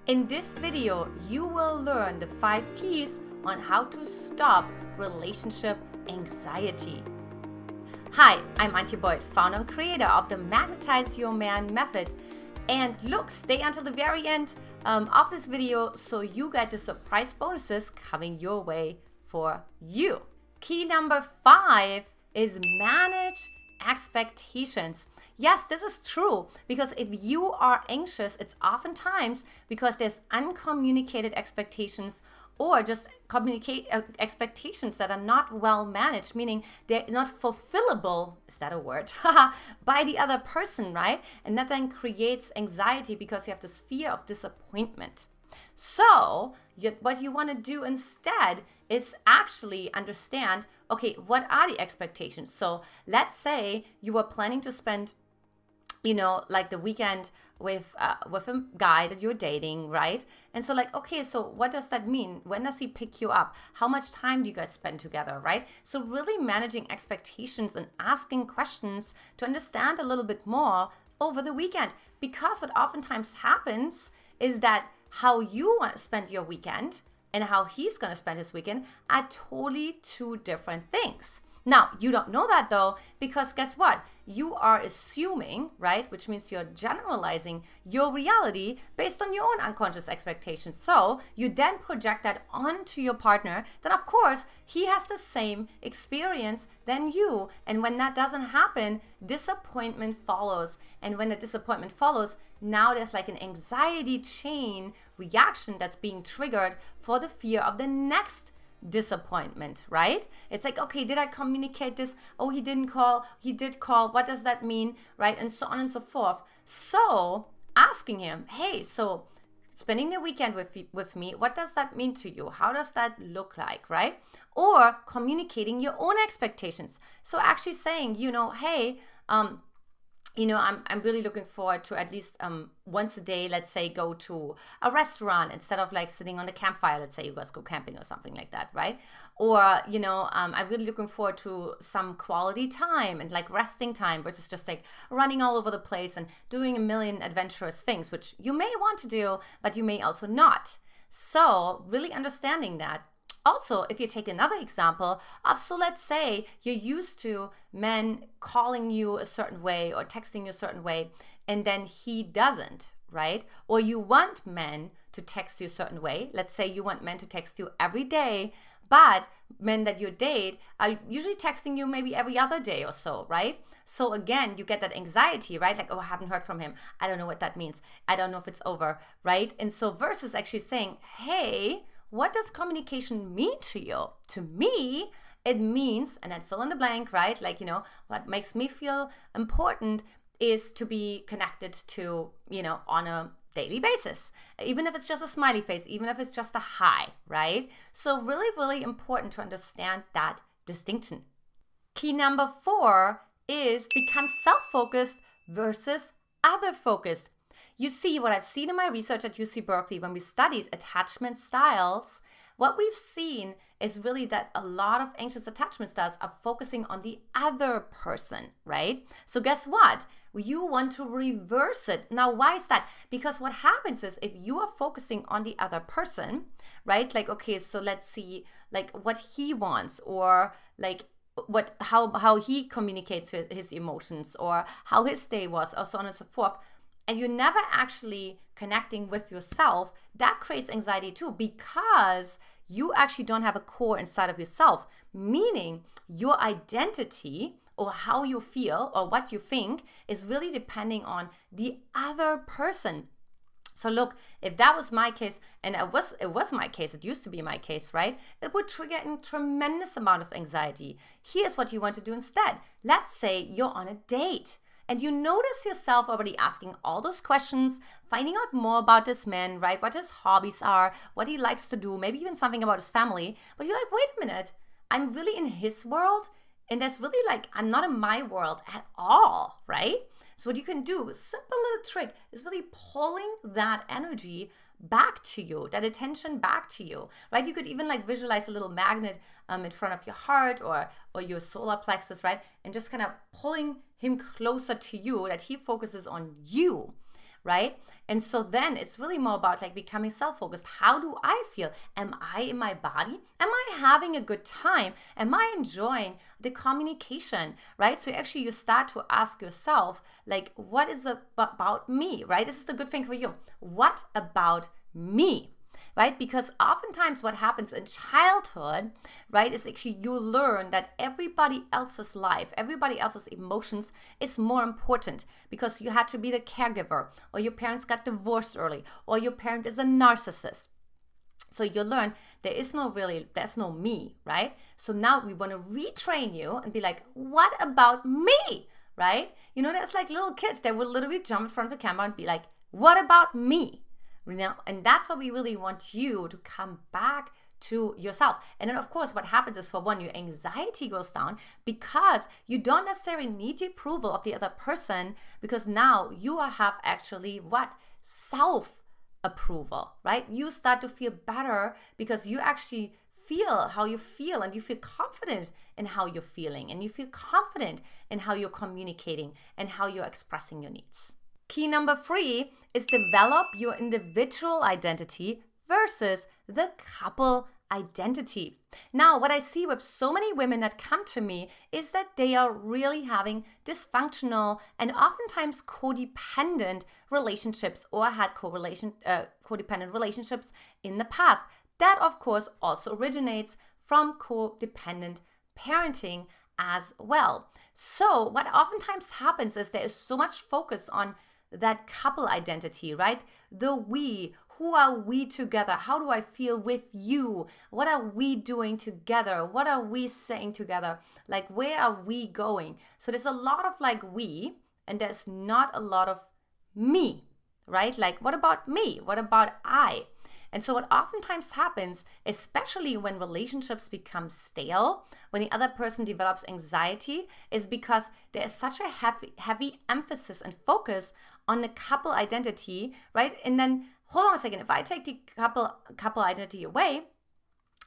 In this video, you will learn the 5 keys on how to stop relationship anxiety. Hi, I'm Antia, founder and creator of the Magnetize Your Man Method. And look, stay until the very end of this video so you get the surprise bonuses coming your way for you. Key number 5 is manage expectations. Yes, this is true, because if you are anxious, it's oftentimes because there's uncommunicated expectations or just expectations that are not well managed, meaning they're not fulfillable, is that a word, by the other person, right? And that then creates anxiety because you have this fear of disappointment. So what you want to do instead is actually understand, okay, what are the expectations? So let's say you are planning to spend like the weekend with a guy that you're dating, right? And so okay, so what does that mean? When does he pick you up? How much time do you guys spend together, right? So really managing expectations and asking questions to understand a little bit more over the weekend. Because what oftentimes happens is that how you want to spend your weekend and how he's going to spend his weekend are totally two different things. Now, you don't know that though, because guess what? You are assuming, right? Which means you're generalizing your reality based on your own unconscious expectations. So you then project that onto your partner, then of course he has the same experience than you. And when that doesn't happen, disappointment follows. And when the disappointment follows, now there's like an anxiety chain reaction that's being triggered for the fear of the next disappointment, right? It's like, okay, did I communicate this? Oh, he didn't call. He did call. What does that mean? Right? And so on and so forth. So asking him, hey, so spending the weekend with me, what does that mean to you? How does that look like, right? Or communicating your own expectations. So actually saying, hey, I'm really looking forward to at least once a day, let's say, go to a restaurant instead of like sitting on the campfire. Let's say you guys go camping or something like that, right? Or, I'm really looking forward to some quality time and like resting time versus just like running all over the place and doing a million adventurous things, which you may want to do, but you may also not. So really understanding that. Also, if you take another example of, so let's say you're used to men calling you a certain way or texting you a certain way, and then he doesn't, right? Or you want men to text you a certain way. Let's say you want men to text you every day, but men that you date are usually texting you maybe every other day or so, right? So again, you get that anxiety, right? Like, oh, I haven't heard from him. I don't know what that means. I don't know if it's over, right? And so versus actually saying, hey, what does communication mean to you? To me, it means, and then fill in the blank, right? Like, what makes me feel important is to be connected to, on a daily basis, even if it's just a smiley face, even if it's just a hi, right? So really, really important to understand that distinction. Key number 4 is become self-focused versus other-focused. You see, what I've seen in my research at UC Berkeley when we studied attachment styles, what we've seen is really that a lot of anxious attachment styles are focusing on the other person, right? So guess what? You want to reverse it. Now, why is that? Because what happens is if you are focusing on the other person, right? Like, okay, so let's see like what he wants, or like how he communicates with his emotions, or how his day was, or so on and so forth. And you're never actually connecting with yourself, that creates anxiety too, because you actually don't have a core inside of yourself, meaning your identity or how you feel or what you think is really depending on the other person. So look, if that was my case, and it was my case, it used to be my case, right? It would trigger a tremendous amount of anxiety. Here's what you want to do instead. Let's say you're on a date. And you notice yourself already asking all those questions, finding out more about this man, right? What his hobbies are, what he likes to do, maybe even something about his family. But you're like, wait a minute, I'm really in his world, and there's really like, I'm not in my world at all, right? So what you can do, simple little trick, is really pulling that energy back to you, that attention back to you, right? You could even like visualize a little magnet in front of your heart or your solar plexus, right? And just kind of pulling him closer to you, that he focuses on you, right? And so then it's really more about like becoming self-focused. How do I feel? Am I in my body? Am I having a good time? Am I enjoying the communication, right? So actually you start to ask yourself, like, what is it about me, right? This is the good thing for you. What about me? Right? Because oftentimes what happens in childhood, right, is actually you learn that everybody else's life, everybody else's emotions is more important because you had to be the caregiver, or your parents got divorced early, or your parent is a narcissist. So you learn there's no me, right? So now we want to retrain you and be like, what about me, right? You know, there's like little kids that will literally jump in front of the camera and be like, what about me? You know, and that's what we really want you to come back to yourself. And then of course what happens is, for one, your anxiety goes down because you don't necessarily need the approval of the other person, because now you have actually what? Self approval, right? You start to feel better because you actually feel how you feel, and you feel confident in how you're feeling, and you feel confident in how you're communicating and how you're expressing your needs. Key number 3 is develop your individual identity versus the couple identity. Now, what I see with so many women that come to me is that they are really having dysfunctional and oftentimes codependent relationships, or had codependent relationships in the past. That, of course, also originates from codependent parenting as well. So what oftentimes happens is there is so much focus on that couple identity, right? The we, who are we together? How do I feel with you? What are we doing together? What are we saying together? Like, where are we going? So there's a lot of like we, and there's not a lot of me, right? Like, what about me? What about I? And so what oftentimes happens, especially when relationships become stale, when the other person develops anxiety, is because there is such a heavy emphasis and focus on the couple identity, right? And then, hold on a second, if I take the couple identity away,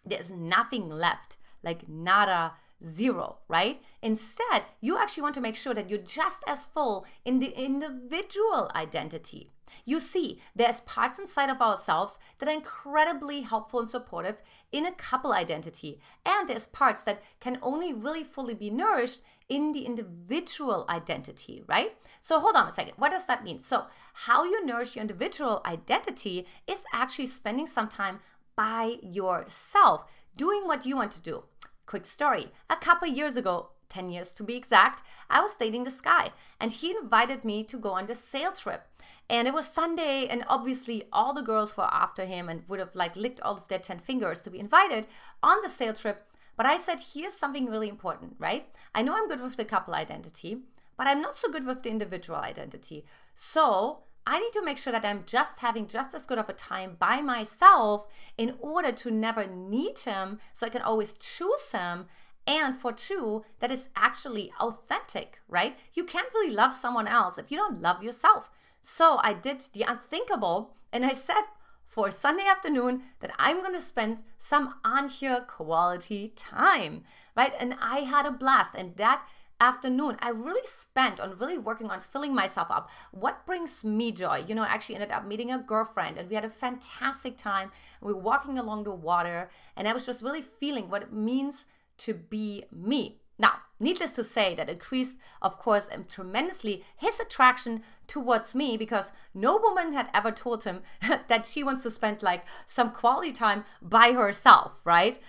there's nothing left, like nada, zero, right? Instead, you actually want to make sure that you're just as full in the individual identity. You see, there's parts inside of ourselves that are incredibly helpful and supportive in a couple identity. And there's parts that can only really fully be nourished in the individual identity, right? So hold on a second. What does that mean? So how you nourish your individual identity is actually spending some time by yourself, doing what you want to do. Quick story. A couple years ago, 10 years to be exact, I was dating this guy, and he invited me to go on this sail trip. And it was Sunday, and obviously all the girls were after him and would have like licked all of their 10 fingers to be invited on the sail trip. But I said, here's something really important, right? I know I'm good with the couple identity, but I'm not so good with the individual identity. So I need to make sure that I'm just having just as good of a time by myself in order to never need him, so I can always choose him. And for two, that it's actually authentic, right? You can't really love someone else if you don't love yourself. So I did the unthinkable, and I said for Sunday afternoon that I'm going to spend some Antia quality time, right? And I had a blast. And that afternoon, I really spent on really working on filling myself up. What brings me joy? You know, I actually ended up meeting a girlfriend, and we had a fantastic time. We were walking along the water, and I was just really feeling what it means to be me. Now, needless to say, that increased, of course, tremendously his attraction towards me, because no woman had ever told him that she wants to spend like some quality time by herself, right?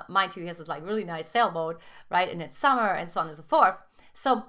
Mind you, he has this like really nice sailboat, right? And it's summer and so on and so forth. So,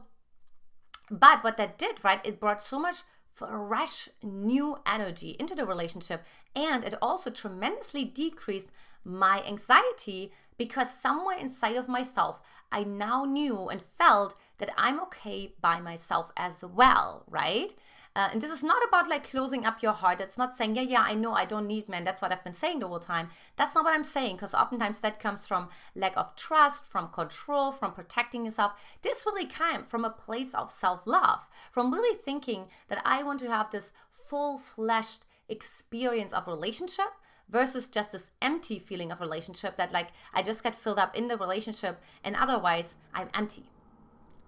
but what that did, right? It brought so much fresh new energy into the relationship, and it also tremendously decreased my anxiety, because somewhere inside of myself, I now knew and felt that I'm okay by myself as well, right? And this is not about like closing up your heart. It's not saying, yeah, I know I don't need men. That's what I've been saying the whole time. That's not what I'm saying, because oftentimes that comes from lack of trust, from control, from protecting yourself. This really came from a place of self-love, from really thinking that I want to have this full-fleshed experience of relationship, versus just this empty feeling of relationship that like I just get filled up in the relationship and otherwise I'm empty.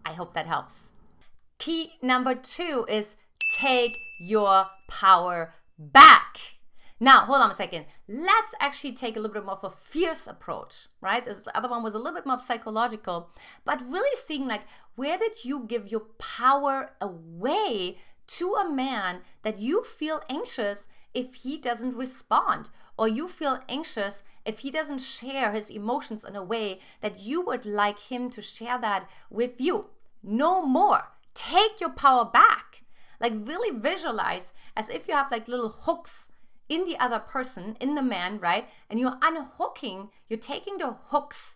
I hope that helps. Key number 2 is take your power back. Now, hold on a second. Let's actually take a little bit more of a fierce approach, right? The other one was a little bit more psychological, but really seeing like, where did you give your power away to a man that you feel anxious if he doesn't respond, or you feel anxious if he doesn't share his emotions in a way that you would like him to share that with you? No more. Take your power back. Like really visualize as if you have like little hooks in the other person, in the man, right? And you're unhooking, you're taking the hooks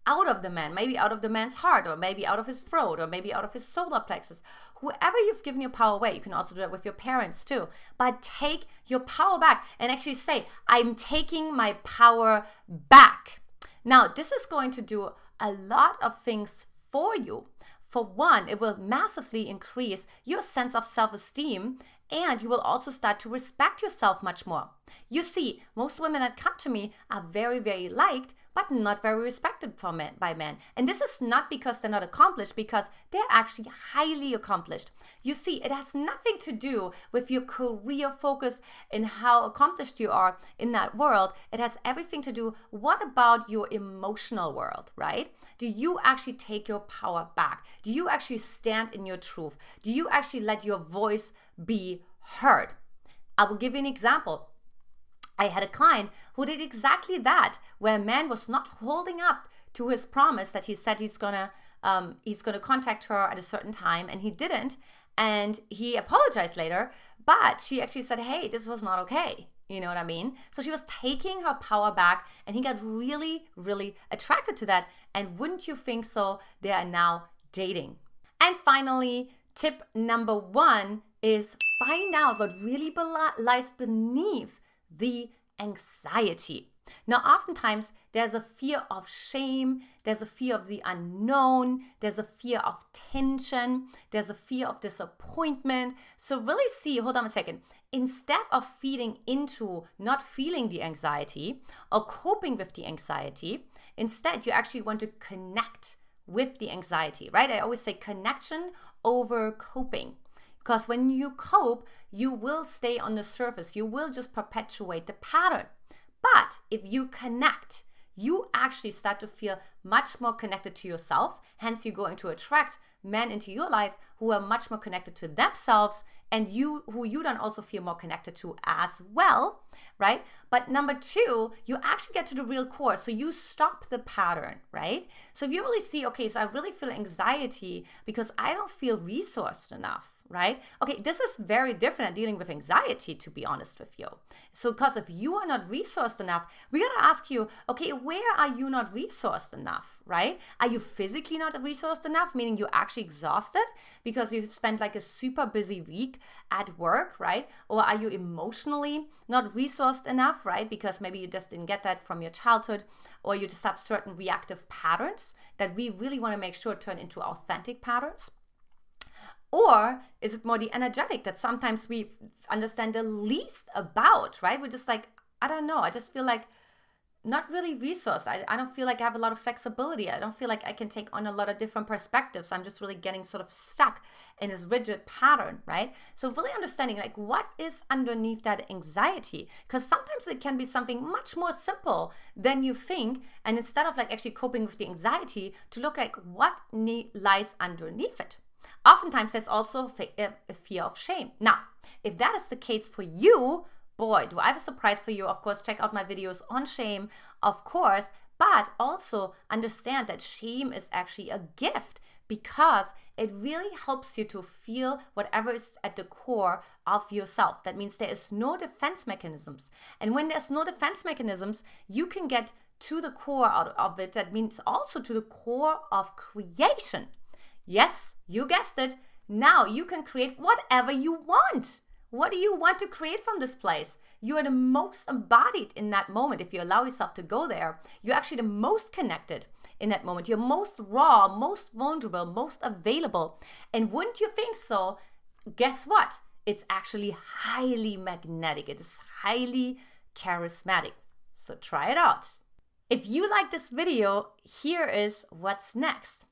out of the man, maybe out of the man's heart, or maybe out of his throat, or maybe out of his solar plexus. Whoever you've given your power away, you can also do that with your parents too. But take your power back and actually say, I'm taking my power back. Now, this is going to do a lot of things for you. For one, it will massively increase your sense of self-esteem, and you will also start to respect yourself much more. You see, most women that come to me are very, very liked, but not very respected by men. And this is not because they're not accomplished, because they're actually highly accomplished. You see, it has nothing to do with your career focus and how accomplished you are in that world. It has everything to do, what about your emotional world, right? Do you actually take your power back? Do you actually stand in your truth? Do you actually let your voice be heard? I will give you an example. I had a client who did exactly that, where a man was not holding up to his promise that he said he's gonna contact her at a certain time, and he didn't. And he apologized later, but she actually said, hey, this was not okay. You know what I mean? So she was taking her power back, and he got really, really attracted to that. And wouldn't you think so? They are now dating. And finally, tip number 1 is find out what really lies beneath the anxiety. Now, oftentimes there's a fear of shame, there's a fear of the unknown, there's a fear of tension, there's a fear of disappointment. So really see, hold on a second, instead of feeding into not feeling the anxiety or coping with the anxiety, instead you actually want to connect with the anxiety, right? I always say connection over coping. Because when you cope, you will stay on the surface. You will just perpetuate the pattern. But if you connect, you actually start to feel much more connected to yourself. Hence, you're going to attract men into your life who are much more connected to themselves, and who you then also feel more connected to as well, right? But number 2, you actually get to the real core. So you stop the pattern, right? So if you really see, okay, so I really feel anxiety because I don't feel resourced enough, right? Okay, this is very different than dealing with anxiety, to be honest with you. So because if you are not resourced enough, we got to ask you, okay, where are you not resourced enough, right? Are you physically not resourced enough, meaning you're actually exhausted because you've spent like a super busy week at work, right? Or are you emotionally not resourced enough, right? Because maybe you just didn't get that from your childhood, or you just have certain reactive patterns that we really want to make sure turn into authentic patterns. Or is it more the energetic that sometimes we understand the least about, right? We're just like, I don't know. I just feel like not really resourced. I don't feel like I have a lot of flexibility. I don't feel like I can take on a lot of different perspectives. I'm just really getting sort of stuck in this rigid pattern, right? So really understanding like what is underneath that anxiety, because sometimes it can be something much more simple than you think. And instead of like actually coping with the anxiety, to look like what lies underneath it. Oftentimes, there's also a fear of shame. Now, if that is the case for you, boy, do I have a surprise for you. Of course, check out my videos on shame, of course, but also understand that shame is actually a gift because it really helps you to feel whatever is at the core of yourself. That means there is no defense mechanisms. And when there's no defense mechanisms, you can get to the core out of it. That means also to the core of creation. Yes, you guessed it. Now you can create whatever you want. What do you want to create from this place? You are the most embodied in that moment. If you allow yourself to go there, you're actually the most connected in that moment. You're most raw, most vulnerable, most available. And wouldn't you think so? Guess what? It's actually highly magnetic. It is highly charismatic. So try it out. If you like this video, here is what's next.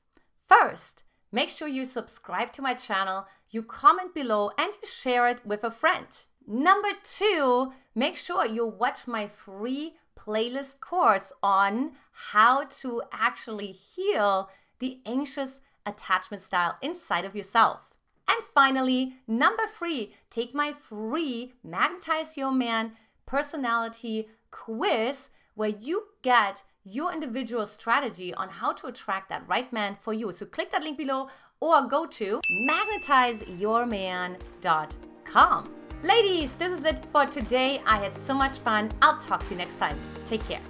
First, make sure you subscribe to my channel. you comment below, and you share it with a friend. Number 2, make sure you watch my free playlist course on how to actually heal the anxious attachment style inside of yourself. And finally, number 3, take my free Magnetize Your Man personality quiz where you get your individual strategy on how to attract that right man for you. So click that link below or go to magnetizeyourman.com. Ladies, this is it for today. I had so much fun. I'll talk to you next time. Take care.